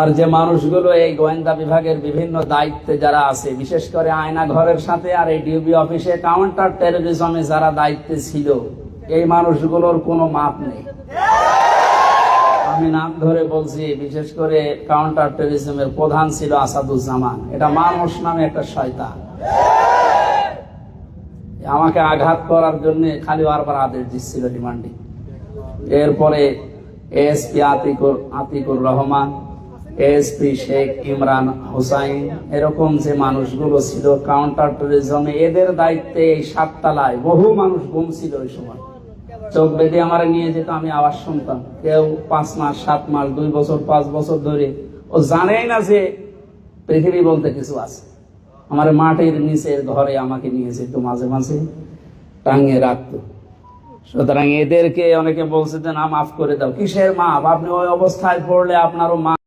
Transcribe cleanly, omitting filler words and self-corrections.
আর যে মানুষগুলো এই গোয়েন্দা বিভাগের বিভিন্ন দায়িত্বে যারা আছে, বিশেষ করে আয়না ঘরের সাথে আর এই ডিউবি অফিসে কাউন্টার টেরোরিজমে যারা দায়িত্বে ছিল, এই মানুষগুলোর কোনো মাপ নেই। আমি নাম ধরে বলছি, বিশেষ করে কাউন্টার টেরোরিজমের প্রধান ছিল আসাদুজ্জামান। এটা মানুষ নামে একটা শয়তান। আমাকে আঘাত করার জন্য খালি বারবার আদেশ দিচ্ছিল রিমান্ডিং। এরপরে এএসপি আতিকুর রহমান, এএসপি শেখ ইমরান হুসাইন, এরকম যে মানুষগুলো ছিল কাউন্টার টেরোরিজমে, এদের দায়িত্বে এই 7 তলায় বহু মানুষ গুম ছিল। ওই সময় চোখ বেঁধে আমার নিয়ে যেত, আমি আওয়াজ শুনতাম। কেউ 5 মাস, 7 মাস, 2 বছর, 5 বছর ধরে ও জানেই না যে পৃথিবী বলতে কিছু আছে। আমার মাটির নিচের ঘরে আমাকে নিয়ে যেত, মাঝে মাঝে টাঙিয়ে রাখতো। সুতরাং এদেরকে অনেকে বলছে যে না, মাফ করে দাও। কিসের মাফ? আপনি ওই অবস্থায় পড়লে আপনারও